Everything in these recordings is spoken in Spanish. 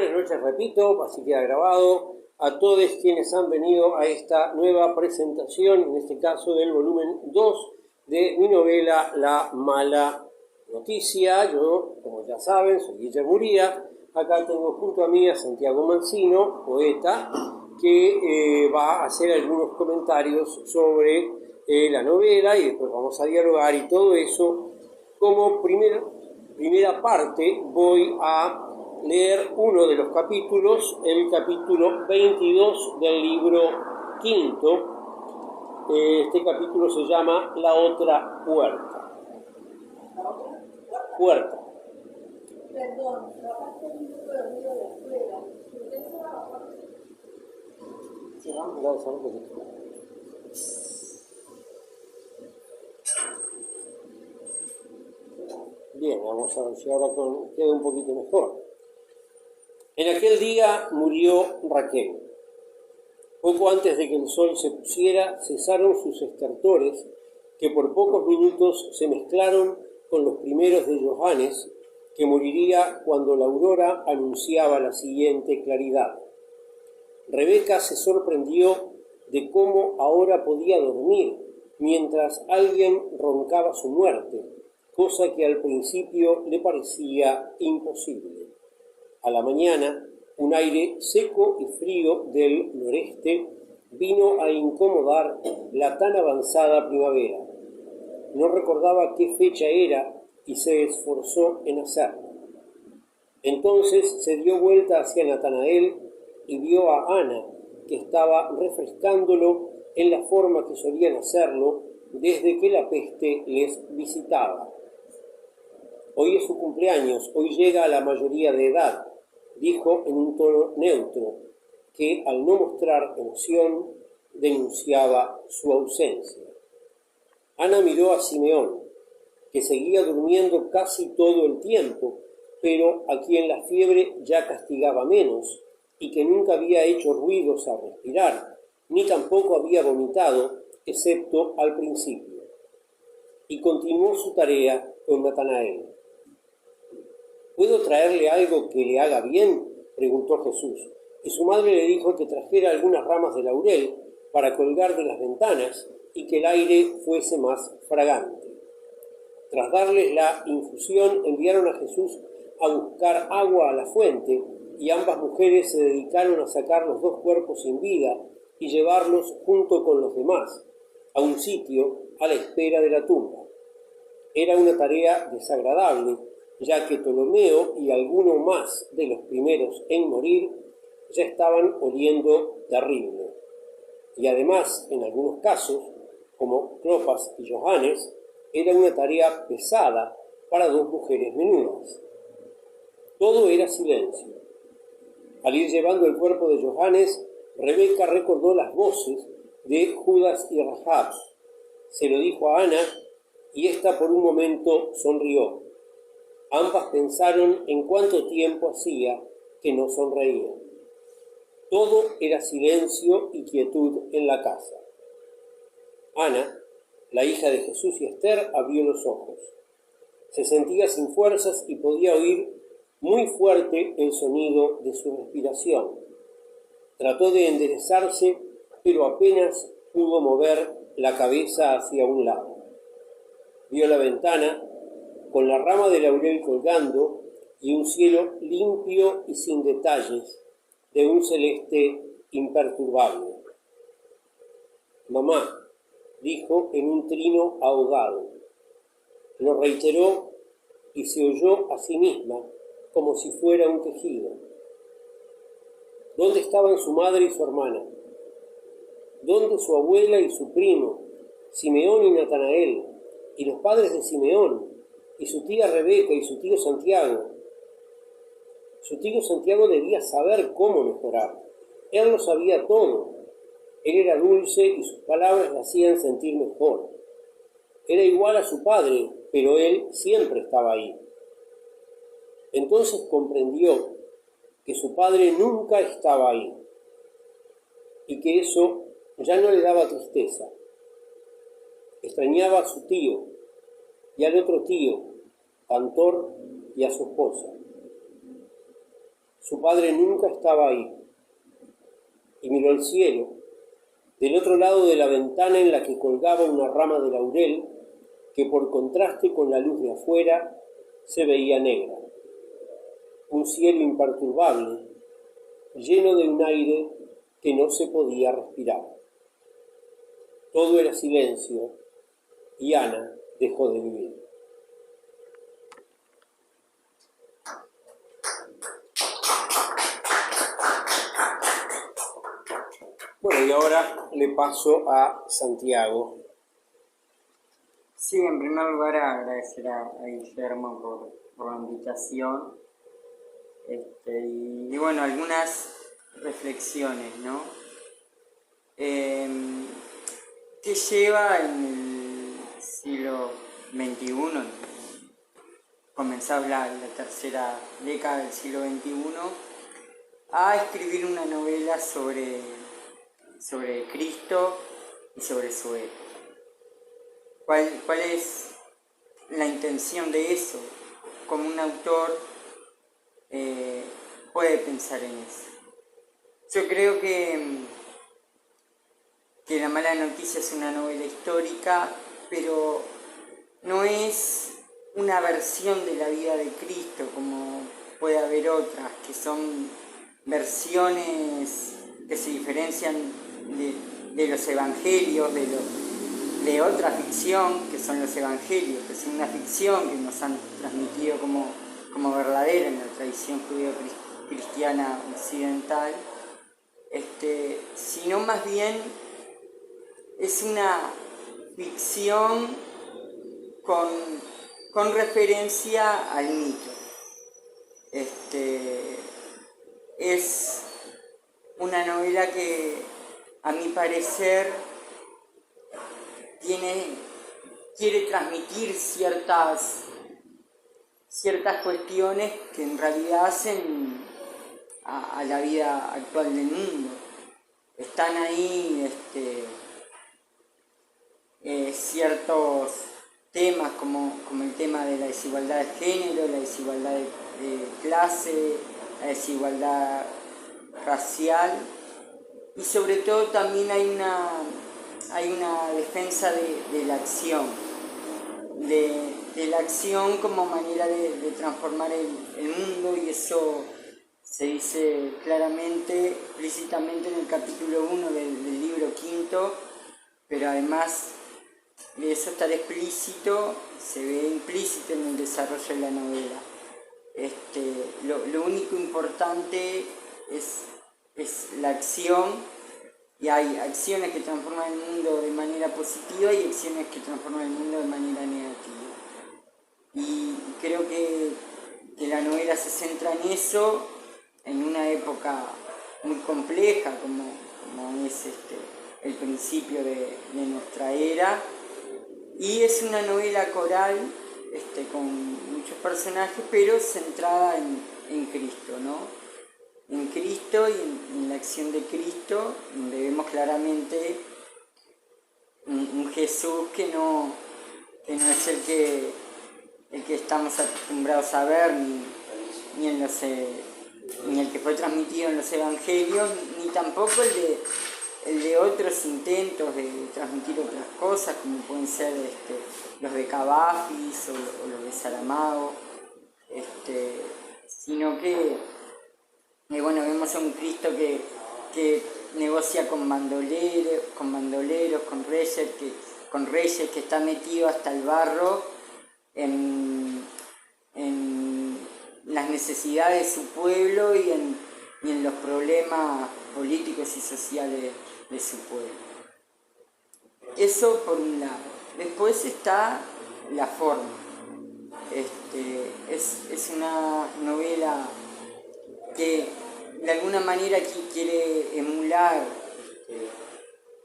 Buenas noches, repito, así queda grabado, a todos quienes han venido a esta nueva presentación, en este caso del volumen 2 de mi novela La Mala Noticia. Yo, como ya saben, soy Guillermo Uría. Acá tengo junto a mí a Santiago Mancino, poeta, que va a hacer algunos comentarios sobre la novela y después vamos a dialogar y todo eso. Como primera parte voy a leer uno de los capítulos, el capítulo 22 del libro quinto. Este capítulo se llama La Otra Puerta. Puerta. Perdón, capaz que un poco de ruido de afuera. Cerramos un poquito. Bien, vamos a ver si ahora queda un poquito mejor. En aquel día murió Raquel. Poco antes de que el sol se pusiera, cesaron sus estertores, que por pocos minutos se mezclaron con los primeros de Johannes, que moriría cuando la aurora anunciaba la siguiente claridad. Rebeca se sorprendió de cómo ahora podía dormir, mientras alguien roncaba su muerte, cosa que al principio le parecía imposible. A la mañana, un aire seco y frío del noreste vino a incomodar la tan avanzada primavera. No recordaba qué fecha era y se esforzó en hacerlo. Entonces se dio vuelta hacia Natanael y vio a Ana, que estaba refrescándolo en la forma que solían hacerlo desde que la peste les visitaba. Hoy es su cumpleaños, hoy llega a la mayoría de edad, dijo en un tono neutro, que al no mostrar emoción denunciaba su ausencia. Ana miró a Simeón, que seguía durmiendo casi todo el tiempo, pero a quien la fiebre ya castigaba menos y que nunca había hecho ruidos al respirar, ni tampoco había vomitado, excepto al principio. Y continuó su tarea con Natanael. ¿Puedo traerle algo que le haga bien?, preguntó Jesús, y su madre le dijo que trajera algunas ramas de laurel para colgar de las ventanas y que el aire fuese más fragante. Tras darles la infusión, enviaron a Jesús a buscar agua a la fuente, y ambas mujeres se dedicaron a sacar los dos cuerpos sin vida y llevarlos junto con los demás a un sitio a la espera de la tumba. Era una tarea desagradable, ya que Ptolomeo y alguno más de los primeros en morir ya estaban oliendo terrible. Y además, en algunos casos, como Clopas y Johannes, era una tarea pesada para dos mujeres menudas. Todo era silencio. Al ir llevando el cuerpo de Johannes, Rebeca recordó las voces de Judas y Rahab. Se lo dijo a Ana y ésta por un momento sonrió. Ambas pensaron en cuánto tiempo hacía que no sonreían. Todo era silencio y quietud en la casa. Ana, la hija de Jesús y Esther, abrió los ojos. Se sentía sin fuerzas y podía oír muy fuerte el sonido de su respiración. Trató de enderezarse, pero apenas pudo mover la cabeza hacia un lado. Vio la ventana con la rama de laurel colgando y un cielo limpio y sin detalles, de un celeste imperturbable. «Mamá», dijo en un trino ahogado. Lo reiteró y se oyó a sí misma como si fuera un quejido. ¿Dónde estaban su madre y su hermana? ¿Dónde su abuela y su primo, Simeón y Natanael, y los padres de Simeón, y su tía Rebeca y su tío Santiago? Su tío Santiago debía saber cómo mejorar. Él lo sabía todo. Él era dulce y sus palabras le hacían sentir mejor. Era igual a su padre, pero él siempre estaba ahí. Entonces comprendió que su padre nunca estaba ahí y que eso ya no le daba tristeza. Extrañaba a su tío y al otro tío, cantor, y a su esposa. Su padre nunca estaba ahí. Y miró al cielo. Del otro lado de la ventana en la que colgaba una rama de laurel, que por contraste con la luz de afuera se veía negra. Un cielo imperturbable, lleno de un aire que no se podía respirar. Todo era silencio y Ana dejó de vivir. Bueno, y ahora le paso a Santiago. Sí, en primer lugar agradecer a Guillermo por la invitación. Y bueno, algunas reflexiones, ¿no? ¿Qué lleva en el siglo XXI, comenzados la tercera década del siglo XXI, a escribir una novela sobre Cristo y sobre su época? ¿Cuál es la intención de eso? Como un autor puede pensar en eso. Yo creo que La mala noticia es una novela histórica, pero no es una versión de la vida de Cristo, como puede haber otras, que son versiones que se diferencian de los evangelios, de otra ficción, que son los evangelios, que son una ficción que nos han transmitido como verdadera en la tradición judío-cristiana occidental, sino más bien es una ficción con referencia al mito. Es una novela que, a mi parecer, quiere transmitir ciertas cuestiones que en realidad hacen a la vida actual del mundo. Están ahí ciertos temas como el tema de la desigualdad de género, la desigualdad de clase, la desigualdad racial, y sobre todo también hay una defensa de la acción, de la acción como manera de transformar el mundo, y eso se dice claramente, explícitamente en el capítulo 1 del libro quinto, pero además de eso estar explícito, se ve implícito en el desarrollo de la novela. Lo único importante es la acción, y hay acciones que transforman el mundo de manera positiva y acciones que transforman el mundo de manera negativa. Y creo que la novela se centra en eso, en una época muy compleja como es el principio de nuestra era, y es una novela coral con muchos personajes, pero centrada en Cristo, ¿no? En Cristo y en la acción de Cristo, donde vemos claramente un Jesús que no es el que estamos acostumbrados a ver, ni el que fue transmitido en los evangelios, ni tampoco el de otros intentos de transmitir otras cosas, como pueden ser los de Cavafis o los de Saramago, sino que vemos a un Cristo que negocia con bandoleros, con reyes, que está metido hasta el barro en las necesidades de su pueblo y en los problemas políticos y sociales de su pueblo. Eso por un lado. Después está la forma. Es una novela que de alguna manera quiere emular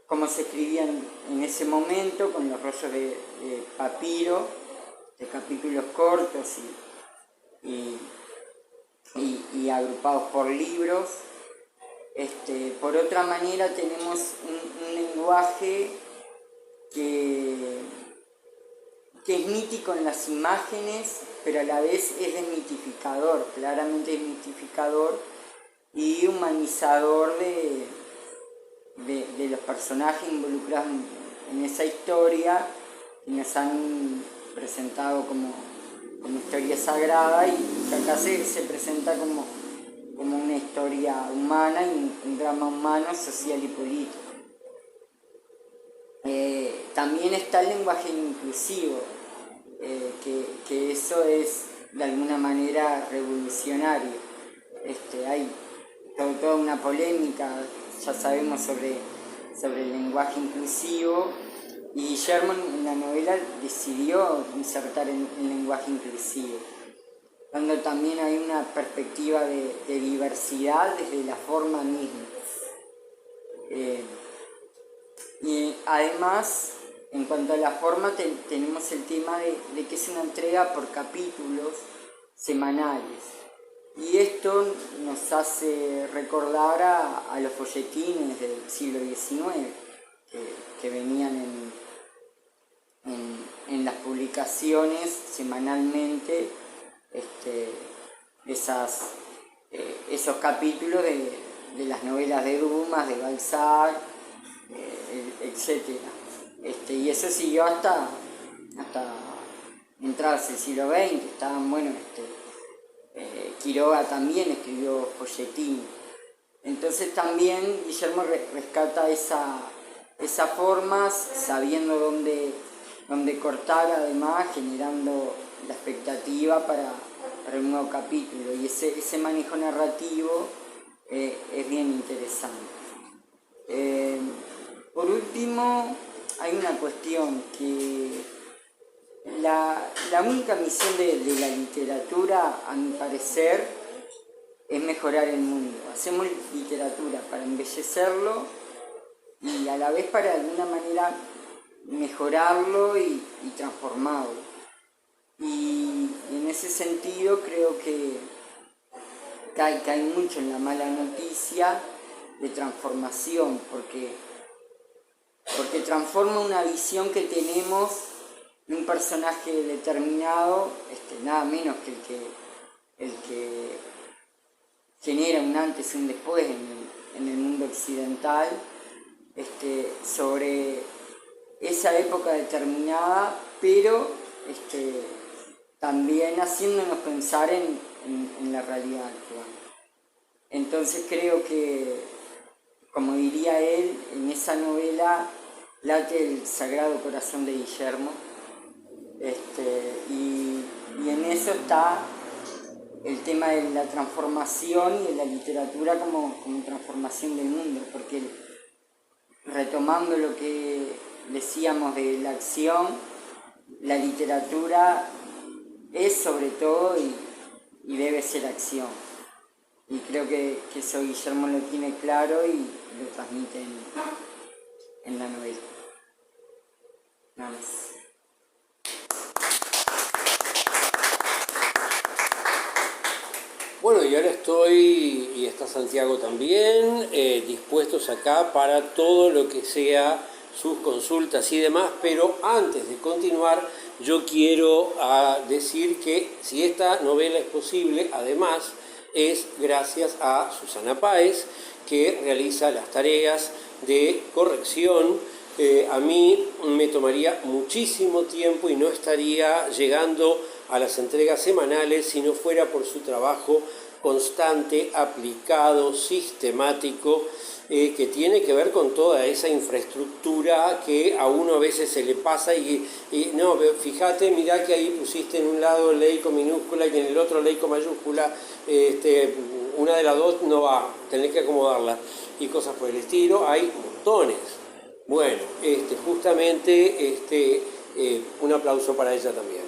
cómo se escribían en ese momento, con los rollos de papiro, de capítulos cortos y agrupados por libros. Por otra manera tenemos un lenguaje que es mítico en las imágenes pero a la vez es desmitificador, claramente desmitificador y humanizador de los personajes involucrados en esa historia, que nos han presentado como historia sagrada, y acá se presenta como una historia humana y un drama humano, social y político. También está el lenguaje inclusivo, que eso es de alguna manera revolucionario. Hay toda una polémica, ya sabemos, sobre el lenguaje inclusivo, y Guillermo en la novela decidió insertar el lenguaje inclusivo, dando también hay una perspectiva de diversidad desde la forma misma. Y además, en cuanto a la forma, tenemos el tema de que es una entrega por capítulos semanales. Y esto nos hace recordar a los folletines del siglo XIX, que venían en las publicaciones semanalmente, esos capítulos de las novelas de Dumas, de Balzac, etc. Y eso siguió hasta entradas el siglo XX. Estaban, bueno, Quiroga también escribió folletín. Entonces también Guillermo rescata esas formas, sabiendo dónde cortar, además generando la expectativa para un nuevo capítulo, y ese manejo narrativo es bien interesante. Por último, hay una cuestión que la única misión de la literatura, a mi parecer, es mejorar el mundo. Hacemos literatura para embellecerlo y a la vez para de alguna manera mejorarlo y transformarlo. Y en ese sentido creo que hay mucho en la mala noticia de transformación, porque transforma una visión que tenemos de un personaje determinado, nada menos que el que genera un antes y un después en el mundo occidental, sobre esa época determinada, pero también haciéndonos pensar en la realidad actual. Entonces creo que, como diría él, en esa novela late el Sagrado Corazón de Guillermo, y en eso está el tema de la transformación y de la literatura como transformación del mundo, porque retomando lo que decíamos de la acción, la literatura es sobre todo y debe ser acción. Y creo que eso Guillermo lo tiene claro y lo transmite en la novela. Nada más. Bueno, y ahora estoy, y está Santiago también, dispuestos acá para todo lo que sea sus consultas y demás, pero antes de continuar, yo quiero decir que si esta novela es posible, además, es gracias a Susana Páez, que realiza las tareas de corrección. A mí me tomaría muchísimo tiempo y no estaría llegando a las entregas semanales si no fuera por su trabajo constante, aplicado, sistemático, que tiene que ver con toda esa infraestructura que a uno a veces se le pasa y no, fíjate, mirá que ahí pusiste en un lado ley con minúscula y en el otro ley con mayúscula, una de las dos no va, tenés que acomodarla y cosas por el estilo, hay montones. Bueno, justamente un aplauso para ella también.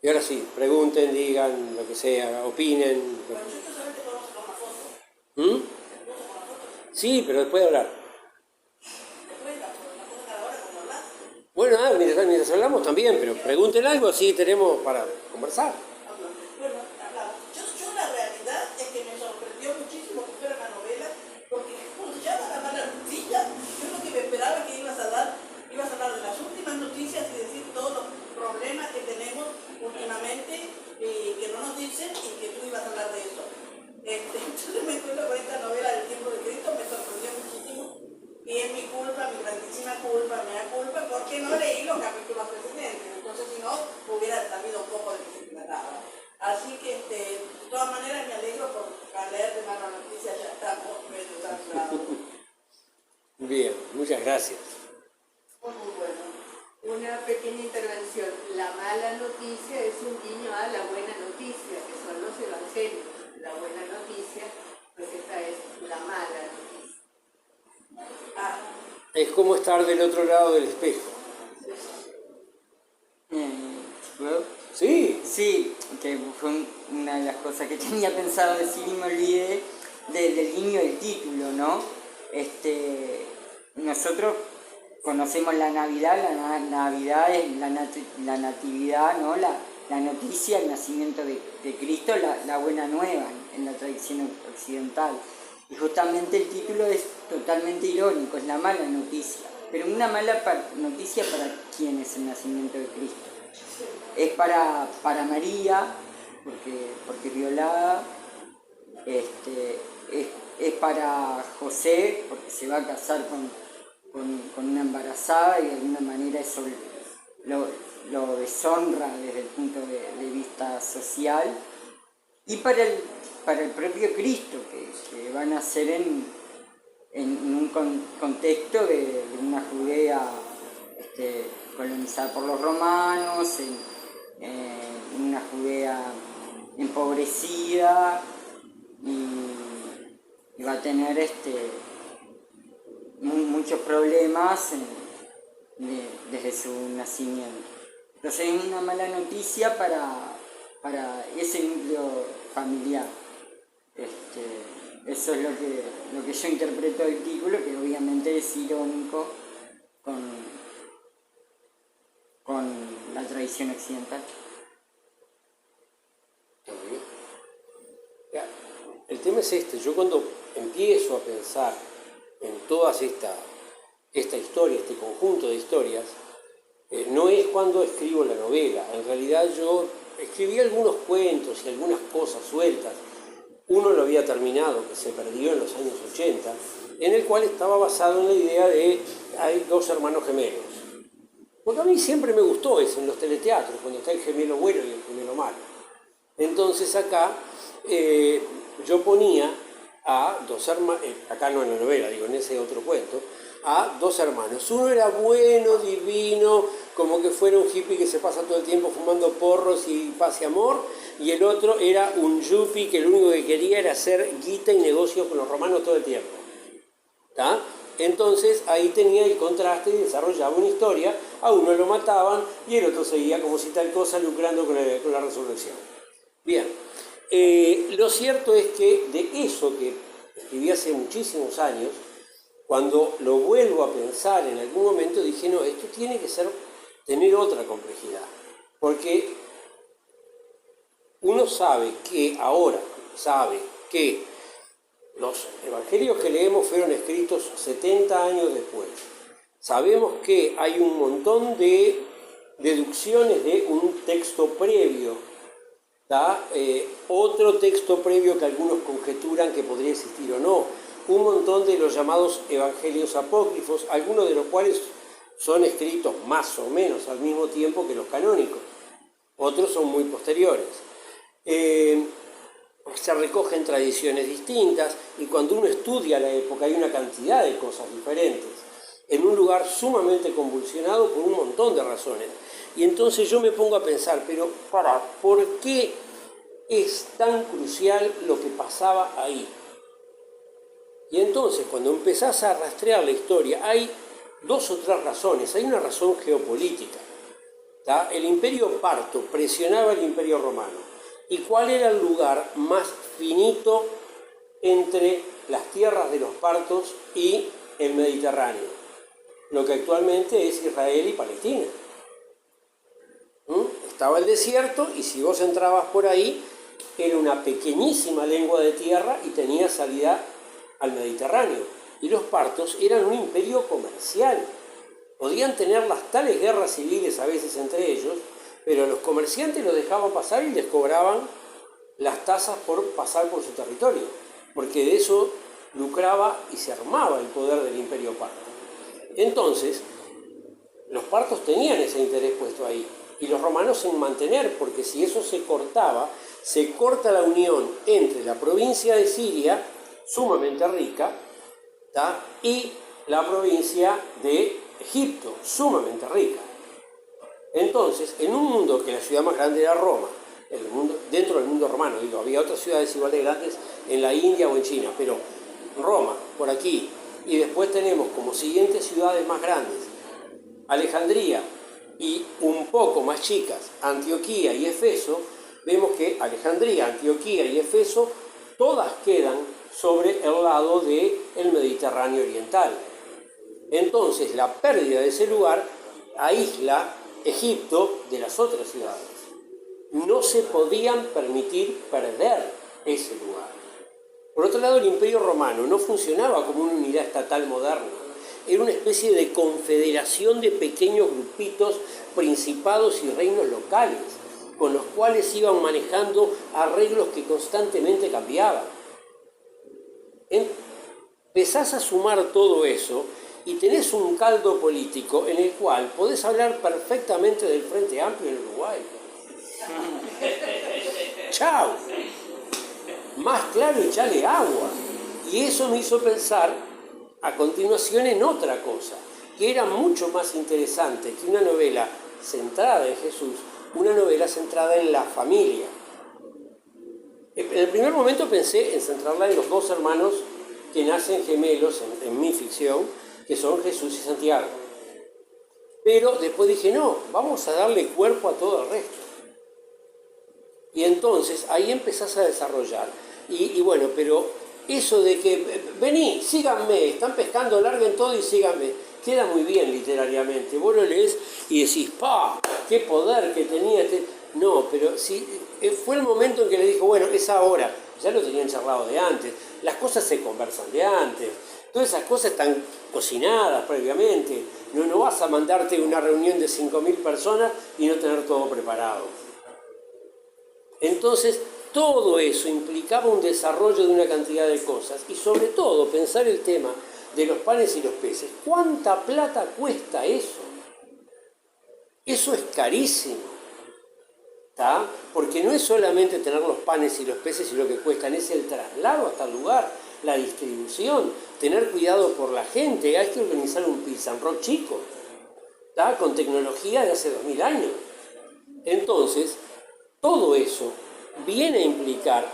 Y ahora sí, pregunten, digan lo que sea, opinen. ¿Mm? Sí, pero después de hablar. Bueno, mientras hablamos también, pero pregunten algo, así tenemos para conversar. Bueno, yo la realidad es que me sorprendió muchísimo que fuera una novela, porque como se llama La mala noticia, yo lo que me esperaba que iba a Muchas gracias. Muy bueno. Una pequeña intervención. La mala noticia es un guiño a la buena noticia, que son los evangelios. La buena noticia, pues esta es la mala noticia. Es como estar del otro lado del espejo. ¿Puedo? Sí. Sí, que fue una de las cosas que tenía pensado decir y me olvidé del guiño del título, ¿no? Nosotros conocemos la Navidad, la Navidad es la natividad, ¿no? La noticia, el nacimiento de Cristo, la buena nueva en la tradición occidental. Y justamente el título es totalmente irónico, es la mala noticia. Pero una mala noticia para quién es el nacimiento de Cristo. Es para María, porque es violada, es para José, porque se va a casar con una embarazada y de alguna manera eso lo deshonra desde el punto de vista social, y para el propio Cristo, que va a nacer en un contexto de una Judea colonizada por los romanos, en una Judea empobrecida, y va a tener muchos problemas desde su nacimiento. Entonces es una mala noticia para ese núcleo familiar. Eso es lo que yo interpreto del título, que obviamente es irónico con la tradición occidental. El tema es este. Yo cuando empiezo a pensar en toda esta historia, este conjunto de historias, no es cuando escribo la novela. En realidad yo escribí algunos cuentos y algunas cosas sueltas. Uno lo había terminado, que se perdió en los años 80, en el cual estaba basado en la idea de hay dos hermanos gemelos. Porque a mí siempre me gustó eso en los teleteatros, cuando está el gemelo bueno y el gemelo malo. Entonces acá yo ponía a dos hermanos, acá no en la novela, digo, en ese otro cuento, a dos hermanos. Uno era bueno, divino, como que fuera un hippie que se pasa todo el tiempo fumando porros y paz y amor, y el otro era un yuppie que lo único que quería era hacer guita y negocio con los romanos todo el tiempo. ¿Tá? Entonces ahí tenía el contraste y desarrollaba una historia. A uno lo mataban y el otro seguía como si tal cosa lucrando con la resurrección. Bien, lo cierto es que de eso que escribí hace muchísimos años, cuando lo vuelvo a pensar en algún momento, dije, no, esto tiene que tener otra complejidad. Porque uno sabe que los evangelios que leemos fueron escritos 70 años después. Sabemos que hay un montón de deducciones de un texto previo, otro texto previo que algunos conjeturan que podría existir o no, un montón de los llamados evangelios apócrifos, algunos de los cuales son escritos más o menos al mismo tiempo que los canónicos, otros son muy posteriores. Se recogen tradiciones distintas y cuando uno estudia la época hay una cantidad de cosas diferentes, en un lugar sumamente convulsionado por un montón de razones. Y entonces yo me pongo a pensar, pero ¿por qué es tan crucial lo que pasaba ahí? Y entonces cuando empezás a rastrear la historia hay dos o tres razones. Hay una razón geopolítica. El imperio parto presionaba al imperio romano. ¿Y cuál era el lugar más finito entre las tierras de los partos y el Mediterráneo? Lo que actualmente es Israel y Palestina. Estaba el desierto y si vos entrabas por ahí era una pequeñísima lengua de tierra y tenía salida al Mediterráneo. Y los partos eran un imperio comercial. Podían tener las tales guerras civiles a veces entre ellos, pero los comerciantes los dejaban pasar y les cobraban las tasas por pasar por su territorio, porque de eso lucraba y se armaba el poder del imperio parto. Entonces, los partos tenían ese interés puesto ahí, y los romanos en mantener, porque si eso se cortaba, se corta la unión entre la provincia de Siria, sumamente rica, y la provincia de Egipto, sumamente rica. Entonces, en un mundo que la ciudad más grande era Roma, dentro del mundo romano, digo, había otras ciudades igual de grandes en la India o en China, pero Roma, por aquí, y después tenemos como siguientes ciudades más grandes, Alejandría y un poco más chicas, Antioquía y Éfeso, vemos que Alejandría, Antioquía y Éfeso, todas quedan sobre el lado del Mediterráneo oriental. Entonces, la pérdida de ese lugar aísla Egipto de las otras ciudades. No se podían permitir perder ese lugar. Por otro lado, el Imperio Romano no funcionaba como una unidad estatal moderna. Era una especie de confederación de pequeños grupitos, principados y reinos locales, con los cuales iban manejando arreglos que constantemente cambiaban. Empezás a sumar todo eso y tenés un caldo político en el cual podés hablar perfectamente del Frente Amplio en Uruguay. ¡Chao! Más claro, echale agua. Y eso me hizo pensar a continuación en otra cosa, que era mucho más interesante que una novela centrada en Jesús, una novela centrada en la familia. En el primer momento pensé en centrarla en los dos hermanos que nacen gemelos en mi ficción, que son Jesús y Santiago. Pero después dije, no, vamos a darle cuerpo a todo el resto. Y entonces ahí empezás a desarrollar. Y bueno, pero eso de que, vení, síganme, están pescando, larguen todo y síganme, queda muy bien literariamente. Vos lo lees y decís, ¡pah! ¡Qué poder que tenía este! No, pero sí, fue el momento en que le dijo, bueno, es ahora. Ya lo tenían charlado de antes, las cosas se conversan de antes, todas esas cosas están cocinadas previamente. No vas a mandarte una reunión de 5.000 personas y no tener todo preparado. Entonces, todo eso implicaba un desarrollo de una cantidad de cosas y sobre todo pensar el tema de los panes y los peces. ¿Cuánta plata cuesta eso? Eso es carísimo. ¿Tá? Porque no es solamente tener los panes y los peces y lo que cuestan, es el traslado hasta el lugar, la distribución, tener cuidado por la gente. Hay que organizar un pizza and roll chico, ¿tá? Con tecnología de hace 2000 años. Entonces, todo eso viene a implicar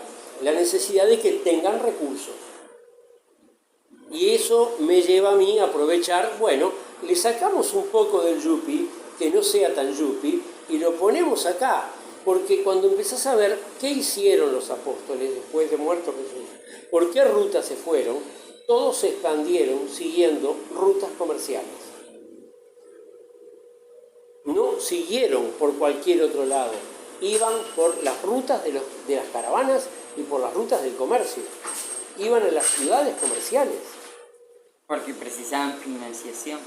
la necesidad de que tengan recursos. Y eso me lleva a mí a aprovechar, bueno, le sacamos un poco del yuppie, que no sea tan yuppie, y lo ponemos acá. Porque cuando empezás a ver qué hicieron los apóstoles después de muerto Jesús, por qué rutas se fueron, todos se expandieron siguiendo rutas comerciales. No siguieron por cualquier otro lado, iban por las rutas de las caravanas y por las rutas del comercio. Iban a las ciudades comerciales. Porque precisaban financiación.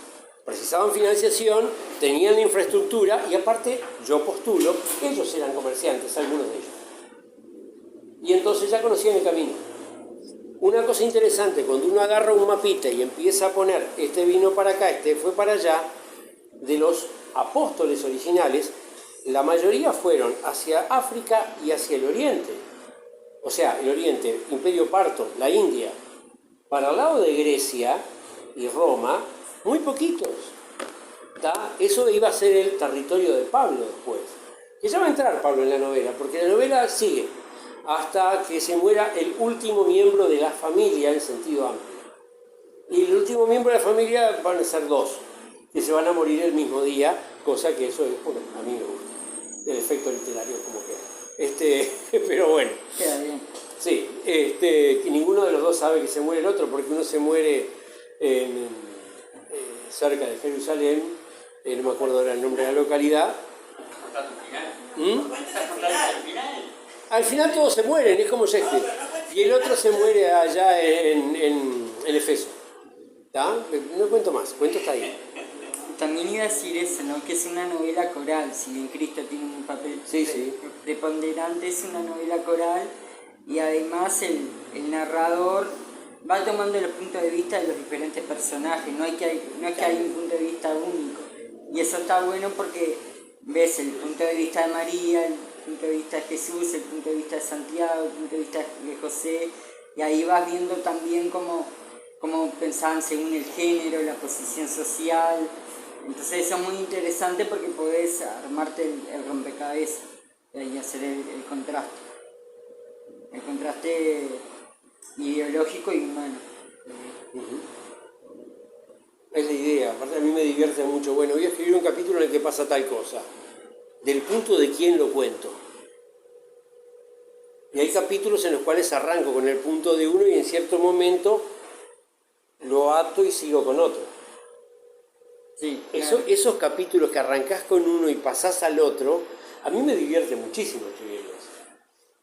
Precisaban financiación, tenían la infraestructura y aparte, yo postulo, ellos eran comerciantes, algunos de ellos. Y entonces ya conocían el camino. Una cosa interesante, cuando uno agarra un mapita y empieza a poner, este vino para acá, este fue para allá, de los apóstoles originales, la mayoría fueron hacia África y hacia el Oriente. O sea, el Oriente, Imperio Parto, la India. Para el lado de Grecia y Roma, muy poquitos. ¿Tá? Eso iba a ser el territorio de Pablo después. Que ya va a entrar Pablo en la novela, porque la novela sigue hasta que se muera el último miembro de la familia en sentido amplio. Y el último miembro de la familia van a ser dos, que se van a morir el mismo día, cosa que eso es, bueno, a mí me gusta. El efecto literario como queda. Pero bueno. Queda bien. Sí, que ninguno de los dos sabe que se muere el otro, porque uno se muere cerca de Jerusalén, no me acuerdo ahora el nombre de la localidad. Al final todos se mueren, es como Shakespeare. Y el otro se muere allá en Éfeso. ¿Tá? No cuento más, cuento hasta ahí. También iba a decir eso, ¿no? Que es una novela coral, si bien Cristo tiene un papel preponderante, es una novela coral y además el narrador va tomando los puntos de vista de los diferentes personajes, no es que hay un punto de vista único. Y eso está bueno porque ves el punto de vista de María, el punto de vista de Jesús, el punto de vista de Santiago, el punto de vista de José, y ahí vas viendo también cómo cómo pensaban según el género, la posición social. Entonces eso es muy interesante porque podés armarte el rompecabezas y hacer el contraste ideológico y humano. Es la idea, aparte a mí me divierte mucho. Bueno, voy a escribir un capítulo en el que pasa tal cosa, del punto de quién lo cuento. Y hay capítulos en los cuales arranco con el punto de uno y en cierto momento lo ato y sigo con otro. Sí, claro. Esos capítulos que arrancás con uno y pasás al otro, a mí me divierte muchísimo escribirlos.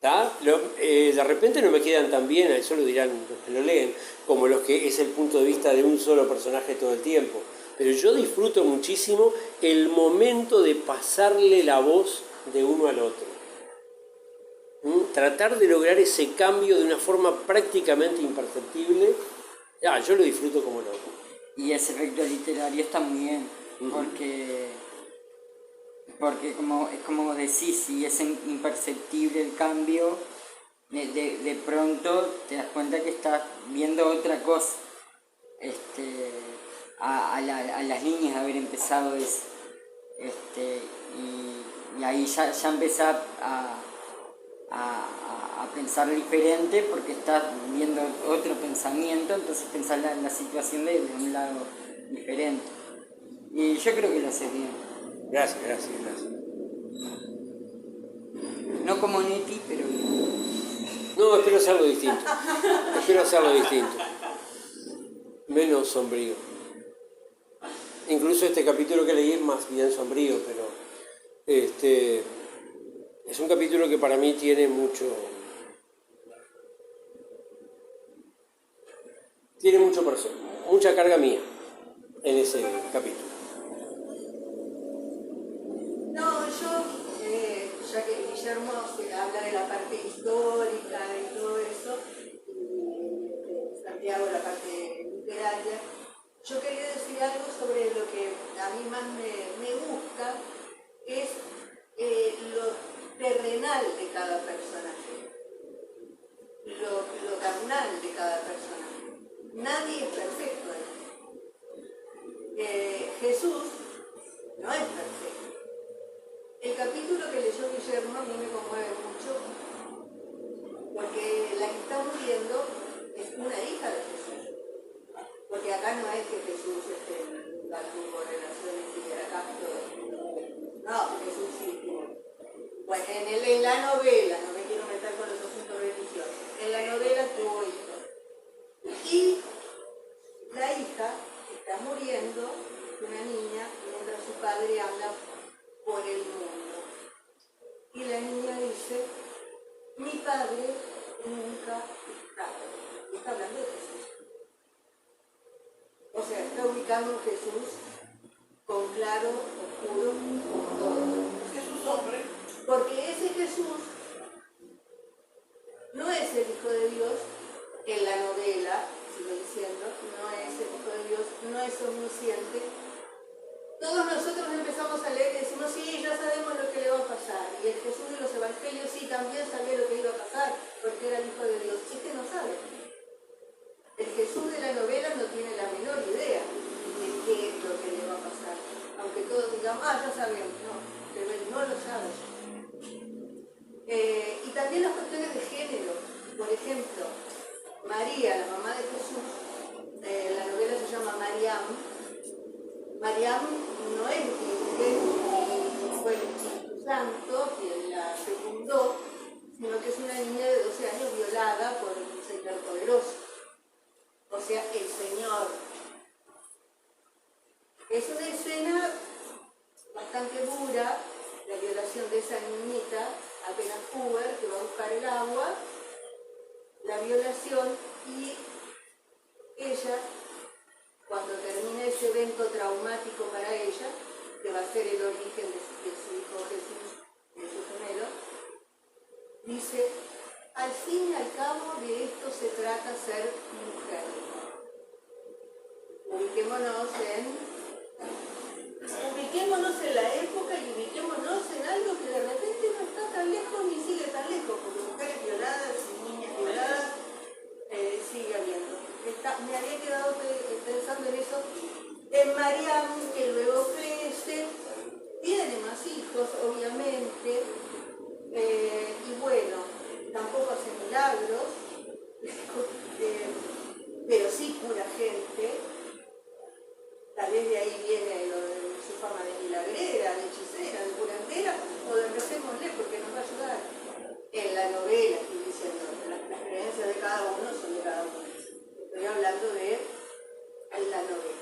De repente no me quedan tan bien, eso lo dirán los que lo leen, como los que es el punto de vista de un solo personaje todo el tiempo. Pero yo disfruto muchísimo el momento de pasarle la voz de uno al otro. Tratar de lograr ese cambio de una forma prácticamente imperceptible, yo lo disfruto como loco. Y ese efecto literario está muy bien, porque como decís, si es imperceptible el cambio, de pronto te das cuenta que estás viendo otra cosa, a las líneas de haber empezado eso, y ahí ya empezás a pensar diferente porque estás viendo otro pensamiento, entonces pensás la situación de un lado diferente. Y yo creo que lo haces bien. Gracias. No como Neti, pero bien. No, espero hacerlo distinto. Menos sombrío. Incluso este capítulo que leí es más bien sombrío, pero es un capítulo que para mí tiene mucha carga mía en ese capítulo. No, yo, ya que Guillermo habla de la parte histórica y todo eso, y Santiago la parte literaria, yo quería decir algo sobre lo que a mí más me gusta, que es lo terrenal de cada personaje, lo carnal de cada personaje. Nadie es perfecto. Jesús no es perfecto. El capítulo que leyó Guillermo a mí me conmueve mucho, porque la que está muriendo es una hija de Jesús. Porque acá no es que Jesús tuvo relaciones y era casto. No, Jesús sí tuvo. Bueno, en la novela, no me quiero meter con los asuntos religiosos, en la novela tuvo hijos. Y la hija está muriendo, una niña, mientras su padre anda por el mundo. Y la niña dice, mi padre nunca está hablando de Jesús. O sea, está ubicando a Jesús con claro, oscuro, como todo. Jesús hombre. Porque ese Jesús no es el Hijo de Dios en la novela, sigo diciendo, no es el Hijo de Dios, no es omnisciente. Todos nosotros empezamos a leer y decimos, sí, ya sabemos lo que le va a pasar. Y el Jesús de los Evangelios sí también sabía lo que iba a pasar, porque era el Hijo de Dios. Este no sabe. El Jesús de la novela no tiene la menor idea de qué es lo que le va a pasar. Aunque todos digamos, ya sabemos. No, pero él no lo sabe. Y también las cuestiones de género. Por ejemplo, María, la mamá de Jesús, la novela se llama Mariam. Mariam no es ni fue el Espíritu Santo quien la fecundó, sino que es una niña de 12 años violada por un Señor poderoso. O sea, el Señor. Es una escena bastante dura, la violación de esa niñita, apenas puber, que va a buscar el agua, la violación, y ella, cuando termina ese evento traumático para ella, que va a ser el origen de su hijo Jesús, de su gemelo, dice, al fin y al cabo de esto se trata ser mujer. Ubiquémonos en la época y ubiquémonos en algo que de repente no está tan lejos ni sigue tan lejos, porque mujeres violadas y niñas violadas sigue habiendo. Está me había quedado pensando en eso, en Mariam, que luego crece, tiene más hijos, obviamente, y bueno, tampoco hace milagros, pero sí cura gente. Tal vez de ahí viene lo de su fama de milagrera, de hechicera, de curandera, o de recémosle porque nos va a ayudar. En la novela, estoy diciendo, las creencias de cada uno son de cada uno. Estoy hablando de la novela.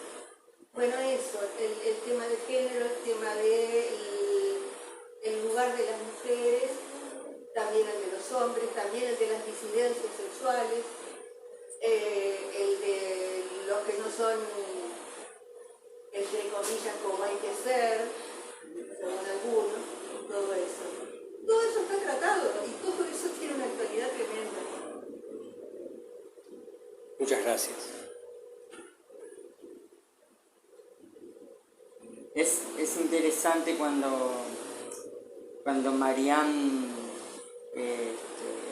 Bueno, eso, el tema de género, el tema el lugar de las mujeres, también el de los hombres, también el de las disidencias sexuales, el de los que no son, entre comillas, como hay que ser, según algunos, todo eso. Todo eso está tratado y todo eso tiene una actualidad tremenda. Muchas gracias. Es interesante cuando Mariam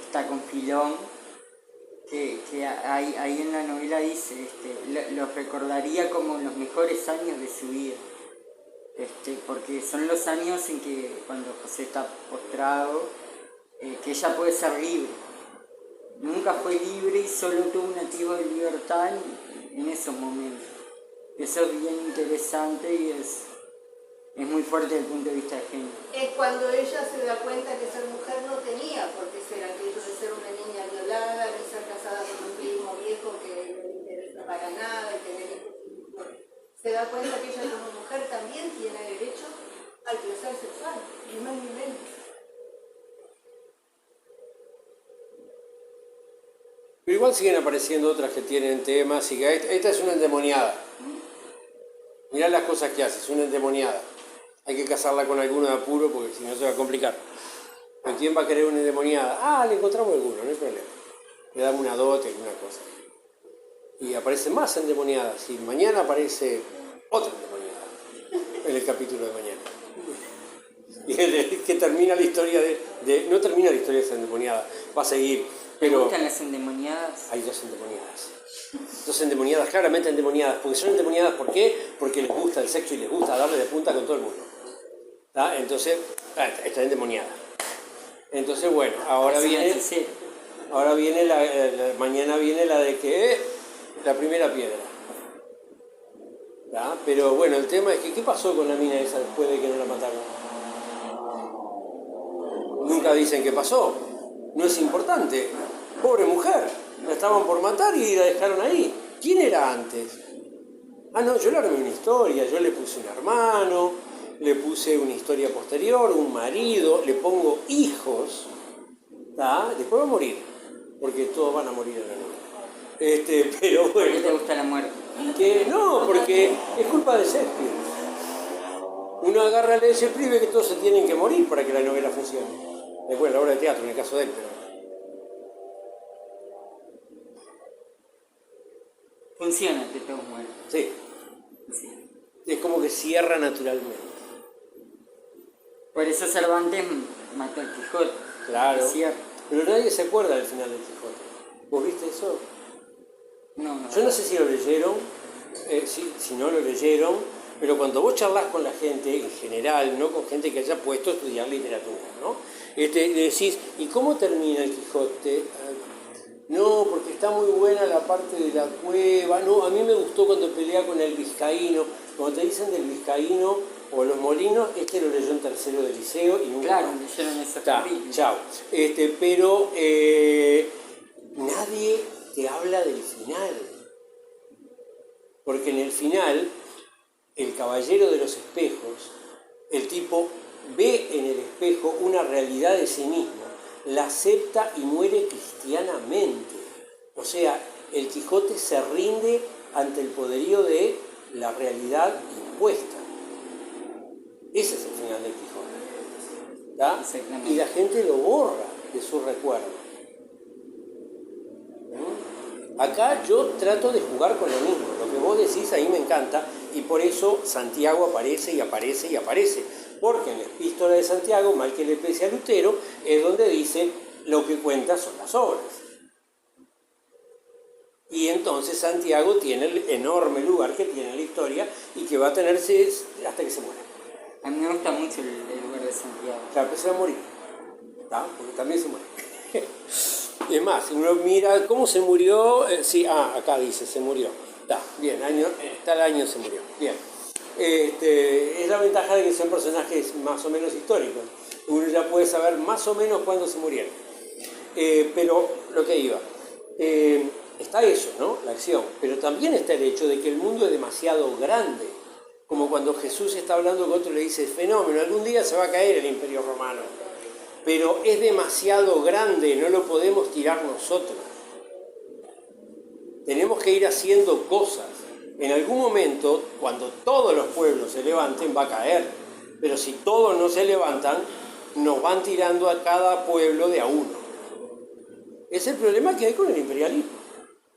está con Filón, que ahí en la novela dice, los recordaría como los mejores años de su vida, porque son los años en que cuando José está postrado, que ella puede ser libre. Nunca fue libre y solo tuvo un atisbo de libertad en esos momentos. Eso es bien interesante y es muy fuerte desde el punto de vista de género. Es cuando ella se da cuenta que ser mujer no tenía por qué ser aquello de ser una niña violada, de ser casada con un primo viejo que no le interesa para nada, y tener hijos. Se da cuenta que ella como mujer también tiene derecho al placer sexual, ni más ni menos. Pero igual siguen apareciendo otras que tienen temas y que esta es una endemoniada. Mirá las cosas que hace, es una endemoniada. Hay que casarla con alguno de apuro porque si no se va a complicar. ¿Con quién va a querer una endemoniada? Ah, le encontramos alguno, no hay problema. Le damos una dote, alguna cosa. Y aparecen más endemoniadas. Y mañana aparece otra endemoniada en el capítulo de mañana. Y que termina la historia no termina la historia de esa endemoniada, va a seguir. Pero ¿Te gustan las endemoniadas? hay dos endemoniadas. Dos endemoniadas, claramente endemoniadas. Porque son endemoniadas, ¿por qué? Porque les gusta el sexo y les gusta darle de punta con todo el mundo. ¿Tá? Entonces, está endemoniada. Entonces, bueno, ahora viene mañana viene la de que la primera piedra. ¿Tá? Pero bueno, el tema es que ¿qué pasó con la mina esa después de que no la mataron? Nunca dicen qué pasó. No es importante. Pobre mujer. La estaban por matar y la dejaron ahí. ¿Quién era antes? Ah, no, yo le armé una historia. Yo le puse un hermano, le puse una historia posterior, un marido, le pongo hijos. ¿Tá? Después va a morir. Porque todos van a morir en la noche. Pero bueno. ¿Por qué te gusta la muerte? Que no, porque es culpa de Shakespeare. Uno agarra a Shakespeare y ve que todos se tienen que morir para que la novela funcione. Después la obra de teatro, en el caso de él, pero... Funciona que todos mueren. Sí. Sí. Es como que cierra naturalmente. Por eso Cervantes mató al Quijote. Claro. Es cierto. Pero nadie se acuerda del final del Quijote. ¿Vos viste eso? No. Yo no sé si lo leyeron, si no lo leyeron, pero cuando vos charlas con la gente en general, no con gente que haya puesto a estudiar literatura, ¿no? Le decís, ¿y cómo termina el Quijote? No, porque está muy buena la parte de la cueva. No, a mí me gustó cuando pelea con el vizcaíno. Cuando te dicen del vizcaíno o los molinos, lo leyó en tercero de liceo y nunca... Claro, leyeron esa capítulo. Chao. Pero nadie te habla del final. Porque en el final, el caballero de los espejos, el tipo ve en el espejo una realidad de sí mismo, la acepta y muere cristianamente. O sea, el Quijote se rinde ante el poderío de la realidad impuesta. Ese es el final del Quijote. ¿Tá? Y la gente lo borra de su recuerdo. Acá yo trato de jugar con lo mismo. Lo que vos decís ahí me encanta y por eso Santiago aparece y aparece y aparece. Porque en la epístola de Santiago, mal que le pese a Lutero, es donde dice lo que cuenta son las obras. Y entonces Santiago tiene el enorme lugar que tiene en la historia y que va a tenerse hasta que se muera. A mí me gusta mucho el lugar de Santiago. Claro, pero se va a morir, ¿tá? Porque también se muere. Es más, uno mira cómo se murió, sí, acá dice, se murió. Está, bien, tal año se murió. Bien. Es la ventaja de que son personajes más o menos históricos. Uno ya puede saber más o menos cuándo se murieron. Pero lo que iba, está eso, ¿no? La acción. Pero también está el hecho de que el mundo es demasiado grande. Como cuando Jesús está hablando con otro y le dice, fenómeno, algún día se va a caer el Imperio Romano. Pero es demasiado grande, no lo podemos tirar nosotros. Tenemos que ir haciendo cosas. En algún momento, cuando todos los pueblos se levanten, va a caer. Pero si todos no se levantan, nos van tirando a cada pueblo de a uno. Es el problema que hay con el imperialismo.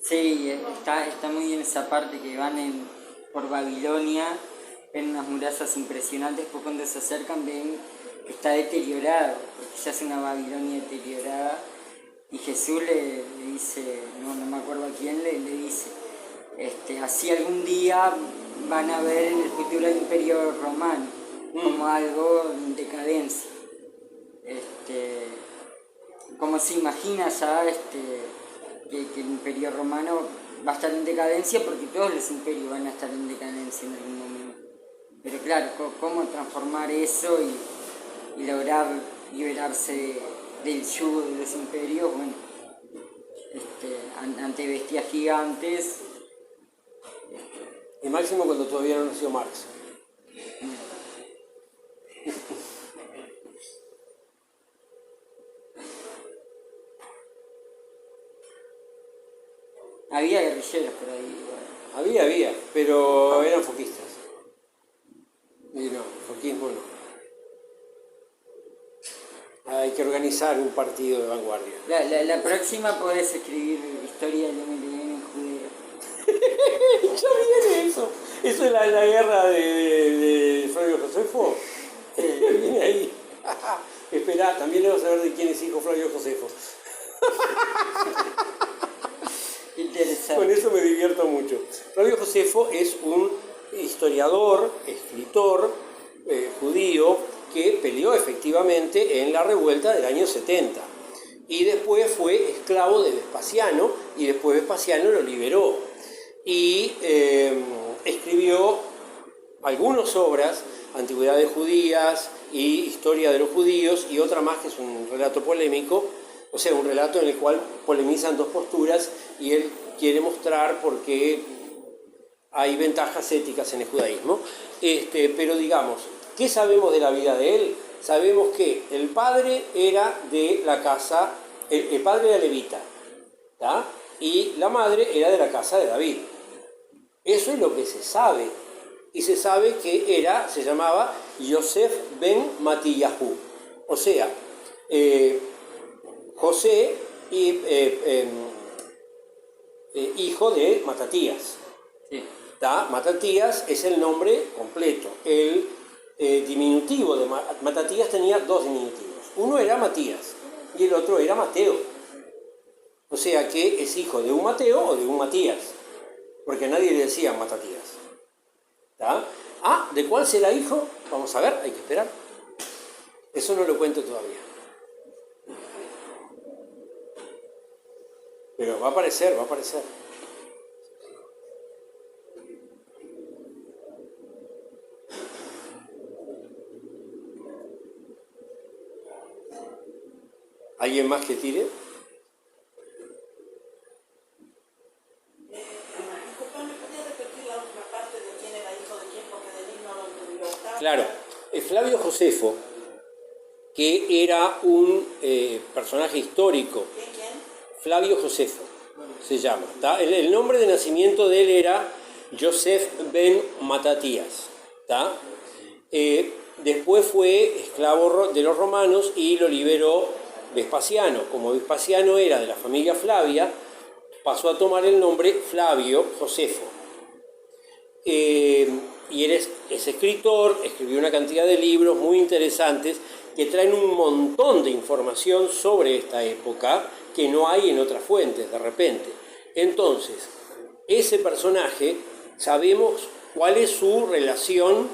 Sí, está muy bien esa parte que van por Babilonia, ven unas murallas impresionantes, después cuando se acercan ven que está deteriorado, porque ya es una Babilonia deteriorada, y Jesús le dice, no me acuerdo a quién, le dice, así algún día van a ver en el futuro el Imperio Romano como algo en decadencia. Como se imagina ya que el Imperio Romano va a estar en decadencia, porque todos los imperios van a estar en decadencia en algún momento. Pero claro, cómo transformar eso y lograr liberarse del yugo de los imperios, bueno, ante bestias gigantes. Y máximo cuando todavía no nació Marx. Había guerrilleros por ahí. Bueno. Había, pero eran foquistas. Y no, foquismo no. Hay que organizar un partido de vanguardia. La próxima podés escribir historia de MLN judeo. Ya viene eso. Eso es la guerra de Flavio Josefo. Viene ahí. Esperá, también debo saber de quién es hijo Flavio Josefo. Interesante. Con eso me divierto mucho. Flavio Josefo es un historiador, escritor judío que peleó efectivamente en la revuelta del año 70 y después fue esclavo de Vespasiano y después Vespasiano lo liberó y escribió algunas obras, Antigüedades Judías y Historia de los Judíos, y otra más que es un relato polémico, o sea, un relato en el cual polemizan dos posturas y él quiere mostrar por qué hay ventajas éticas en el judaísmo. Pero digamos, ¿qué sabemos de la vida de él? Sabemos que el padre era de la casa, el padre era levita, ¿tá? Y la madre era de la casa de David. Eso es lo que se sabe. Y se sabe que se llamaba Yosef ben Matillahu. O sea, José hijo de Matatías. Sí. ¿Tá? Matatías es el nombre completo. El diminutivo de Matatías tenía dos diminutivos. Uno era Matías y el otro era Mateo. O sea que es hijo de un Mateo o de un Matías, porque a nadie le decía Matatías. ¿Tá? ¿De cuál será hijo? Vamos a ver, hay que esperar. Eso no lo cuento todavía. Pero va a aparecer, va a aparecer. ¿Alguien más que tire? Disculpa, ¿me podía repetir la última parte de quién era hijo de quién? Porque de mí no lo entendió. Claro, Flavio Josefo, que era un personaje histórico. ¿Quién? Flavio Josefo se llama. ¿Tá? El nombre de nacimiento de él era Yosef ben Matatías. ¿Tá? Después fue esclavo de los romanos y lo liberó Vespasiano. Como Vespasiano era de la familia Flavia, pasó a tomar el nombre Flavio Josefo. Y él es escritor, escribió una cantidad de libros muy interesantes que traen un montón de información sobre esta época que no hay en otras fuentes de repente. Entonces, ese personaje, sabemos cuál es su relación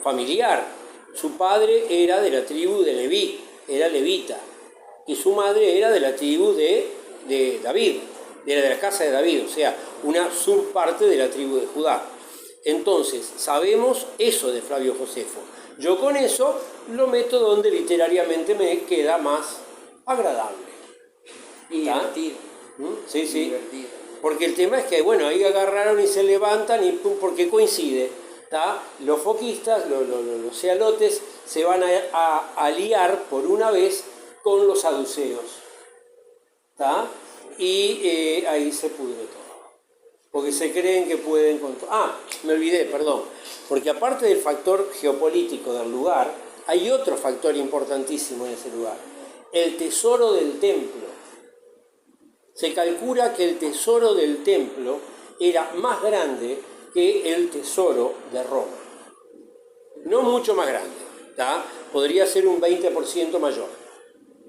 familiar. Su padre era de la tribu de Leví, era levita, y su madre era de la tribu de David, era de la casa de David, o sea, una subparte de la tribu de Judá. Entonces, sabemos eso de Flavio Josefo. Yo con eso lo meto donde literariamente me queda más agradable. Y divertido. Sí, sí. Divertido. Porque el tema es que, bueno, ahí agarraron y se levantan y pum, porque coincide. ¿Tá? Los foquistas, los cealotes, se van a aliar por una vez con los saduceos. ¿Tá? Y ahí se pudre todo. Porque se creen que pueden controlar. Ah, me olvidé, perdón. Porque aparte del factor geopolítico del lugar, hay otro factor importantísimo en ese lugar. El tesoro del templo. Se calcula que el tesoro del templo era más grande que el tesoro de Roma. No mucho más grande, ¿tá? Podría ser un 20% mayor,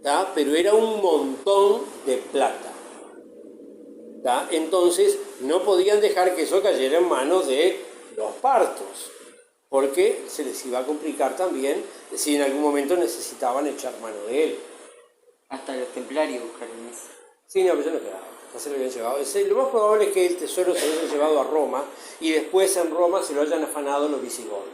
¿tá? Pero era un montón de plata. ¿Tá? Entonces no podían dejar que eso cayera en manos de los partos, porque se les iba a complicar también si en algún momento necesitaban echar mano de él. Hasta los templarios buscaron eso. Sí, no, pero yo no quedaba. No se lo habían llevado. Lo más probable es que el tesoro se lo hayan llevado a Roma y después en Roma se lo hayan afanado los visigodos.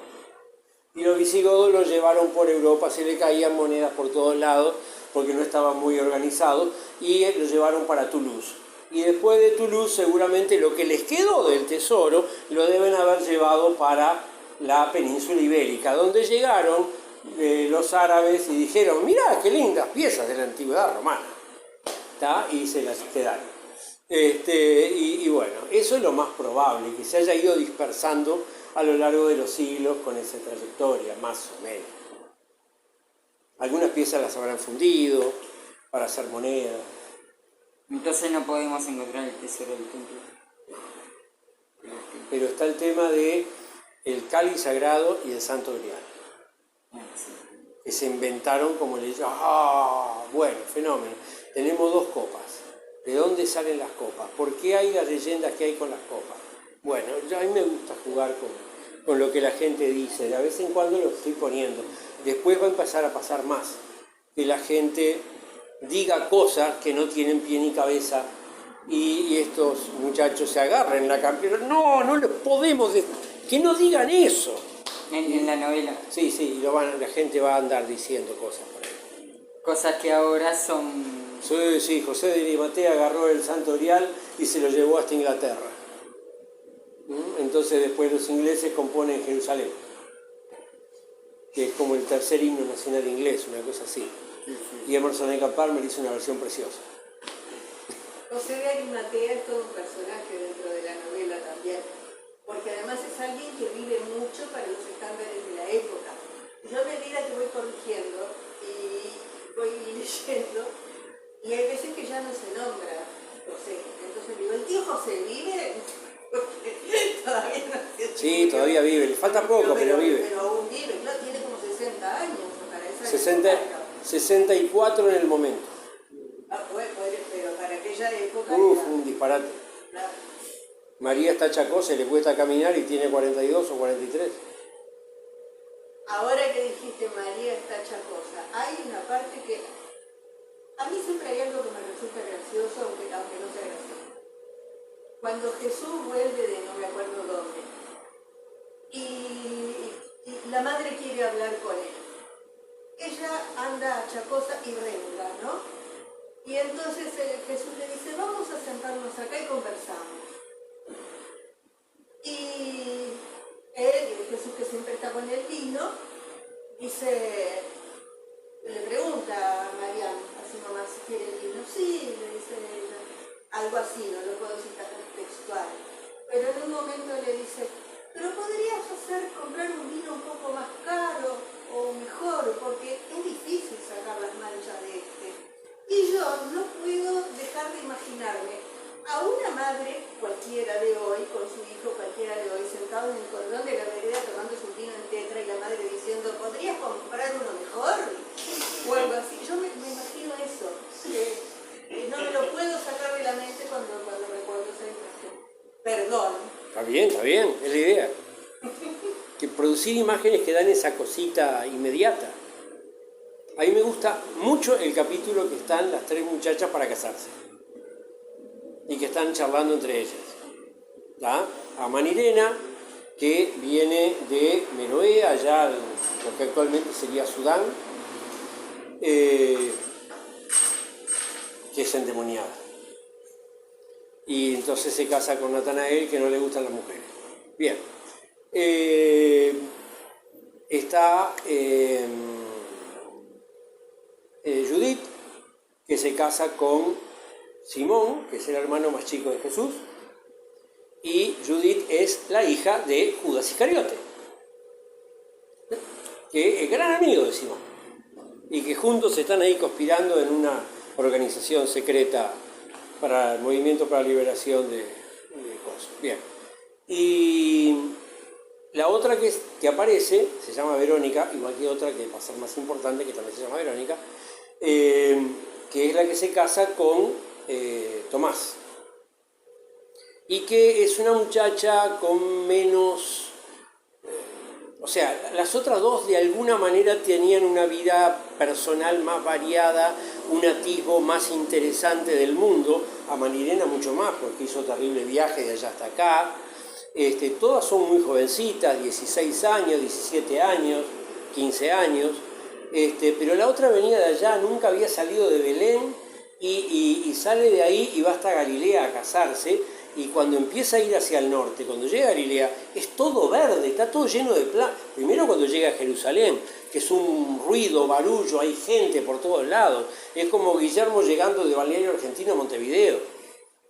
Y los visigodos lo llevaron por Europa, se le caían monedas por todos lados porque no estaban muy organizados y lo llevaron para Toulouse. Y después de Toulouse seguramente lo que les quedó del tesoro lo deben haber llevado para la península ibérica, donde llegaron los árabes y dijeron, mirá qué lindas piezas de la antigüedad romana. ¿Tá? Y se las quedaron. Y bueno, eso es lo más probable, que se haya ido dispersando a lo largo de los siglos con esa trayectoria, más o menos. Algunas piezas las habrán fundido para hacer moneda. Entonces no podemos encontrar el tesoro del templo. Pero está el tema de el cáliz sagrado y el santo grial, que se inventaron como le dicen, bueno, fenómeno. Tenemos 2 copas. ¿De dónde salen las copas? ¿Por qué hay las leyendas que hay con las copas? Bueno, a mí me gusta jugar con lo que la gente dice. De vez en cuando lo estoy poniendo. Después va a empezar a pasar más. Que la gente diga cosas que no tienen pie ni cabeza y estos muchachos se agarren la campera. No les podemos que no digan eso. En la novela. Sí, y la gente va a andar diciendo cosas por ahí. Cosas que ahora son... Sí, José de Arimatea agarró el santo grial y se lo llevó hasta Inglaterra. Entonces después los ingleses componen Jerusalén, que es como el tercer himno nacional inglés, una cosa así. Y Emerson Lake Palmer hizo una versión preciosa. José de Arimatea es todo un personaje dentro de la novela también, porque además es alguien que vive mucho para los estándares de la época. Yo a medida que voy corrigiendo y voy leyendo, y hay veces que ya no se nombra José. Entonces digo, ¿el tío José vive? Porque todavía no se... Sí, todavía vive. Le falta poco, pero vive. Pero aún vive, claro, tiene como 60 años para esa 64 en el momento. Bueno, pero para aquella época... Un disparate. Claro. María está chacosa y le cuesta caminar y tiene 42 o 43. Ahora que dijiste María está chacosa, hay una parte que... A mí siempre hay algo que me resulta gracioso, aunque no sea gracioso. Cuando Jesús vuelve de no me acuerdo dónde, y la madre quiere hablar con él. Ella anda achacosa y renga, ¿no? Y entonces Jesús le dice, vamos a sentarnos acá y conversamos. Y Jesús, que siempre está con el vino, le pregunta a María, a su mamá, si quiere el vino. Sí, le dice ella. Algo así, no lo puedo citar textual. Pero en un momento le dice, pero podrías comprar un vino un poco más caro o mejor, porque es difícil sacar las manchas de este. Y yo no puedo dejar de imaginarme a una madre cualquiera de hoy, con su hijo cualquiera de hoy, sentado en el cordón de la vereda tomando su vino en tetra y la madre diciendo, ¿podrías comprar uno mejor? O algo así. Yo me imagino eso. No me lo puedo sacar de la mente cuando recuerdo esa perdón. Está bien, es la idea. Que producir imágenes que dan esa cosita inmediata. A mí me gusta mucho el capítulo que están las tres muchachas para casarse y que están charlando entre ellas. ¿Tá? A Manirena, que viene de Meroe, allá lo que actualmente sería Sudán, que es endemoniada. Y entonces se casa con Natanael, que no le gustan las mujeres. Bien. Está Judith, que se casa con Simón, que es el hermano más chico de Jesús, y Judith es la hija de Judas Iscariote, que es gran amigo de Simón, y que juntos están ahí conspirando en una organización secreta para el Movimiento para la Liberación de cosas. Bien. Y la otra que aparece se llama Verónica, igual que otra que va a ser más importante, que también se llama Verónica, que es la que se casa con Tomás. Y que es una muchacha con menos... o sea, las otras dos de alguna manera tenían una vida personal más variada, un atisbo más interesante del mundo, a Manirena mucho más, porque hizo terribles viajes de allá hasta acá. Todas son muy jovencitas, 16 años, 17 años, 15 años, pero la otra venía de allá, nunca había salido de Belén y sale de ahí y va hasta Galilea a casarse, y cuando empieza a ir hacia el norte, cuando llega a Galilea, es todo verde, está todo lleno de plantas. Primero cuando llega a Jerusalén, que es un ruido, barullo, hay gente por todos lados, es como Guillermo llegando de Balneario Argentino a Montevideo,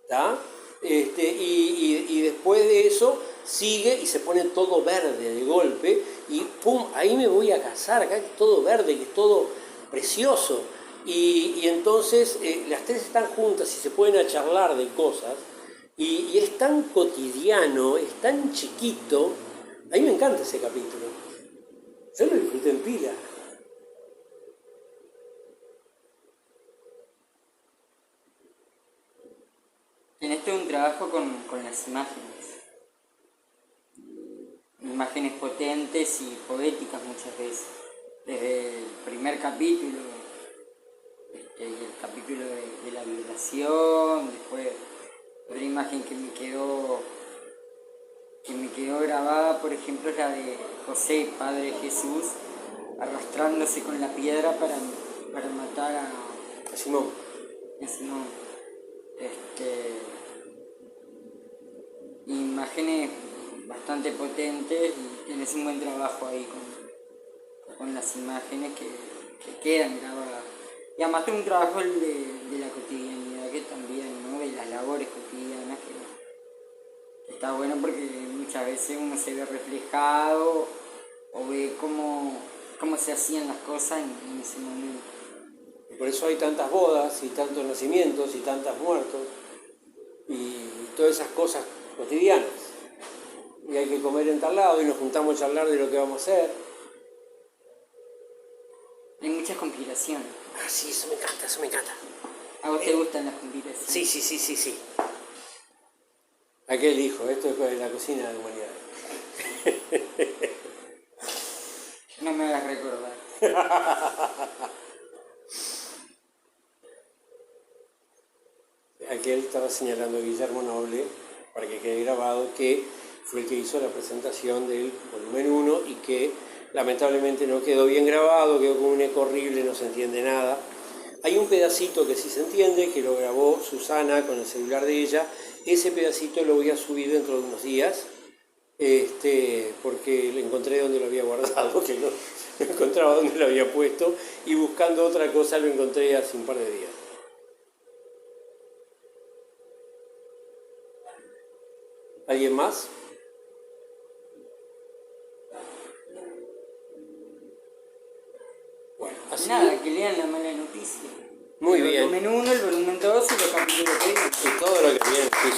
¿está? Y después de eso sigue y se pone todo verde de golpe y ¡pum! Ahí me voy a casar, acá es todo verde, que es todo precioso. Y entonces las tres están juntas y se pueden a charlar de cosas y es tan cotidiano, es tan chiquito. A mí me encanta ese capítulo, yo lo disfruté en pila. En esto es un trabajo con las imágenes potentes y poéticas muchas veces, desde el primer capítulo, el capítulo de la violación, después otra imagen que me quedó grabada, por ejemplo, es la de José, padre de Jesús, arrastrándose con la piedra para matar a Simón. Imágenes bastante potentes, y tenés un buen trabajo ahí con las imágenes que quedan grabadas. Y además tengo un trabajo de la cotidianidad que también, ¿no? De las labores cotidianas, que está bueno porque muchas veces uno se ve reflejado o ve cómo se hacían las cosas en ese momento. Y por eso hay tantas bodas y tantos nacimientos y tantos muertos y todas esas cosas cotidianas. Y hay que comer en tal lado y nos juntamos a charlar de lo que vamos a hacer. Hay muchas conspiraciones. Ah, sí, eso me encanta. ¿A vos te gustan las conspiraciones? Sí. Aquel dijo, esto es de la cocina de la humanidad. No me hagas recordar. Aquel estaba señalando a Guillermo Noble, para que quede grabado, que fue el que hizo la presentación del volumen 1 y que lamentablemente no quedó bien grabado, quedó con un eco horrible, no se entiende nada. Hay un pedacito que sí se entiende, que lo grabó Susana con el celular de ella. Ese pedacito lo voy a subir dentro de unos días, porque lo encontré donde lo había guardado, que no encontraba donde lo había puesto, y buscando otra cosa lo encontré hace un par de días. ¿Alguien más? Bueno, así nada, que lean la mala noticia. Muy el bien. El volumen 1, el volumen 2 y los capítulos que vienen. Y todo lo que viene. Sí.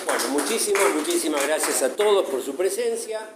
Bueno, muchísimas gracias a todos por su presencia.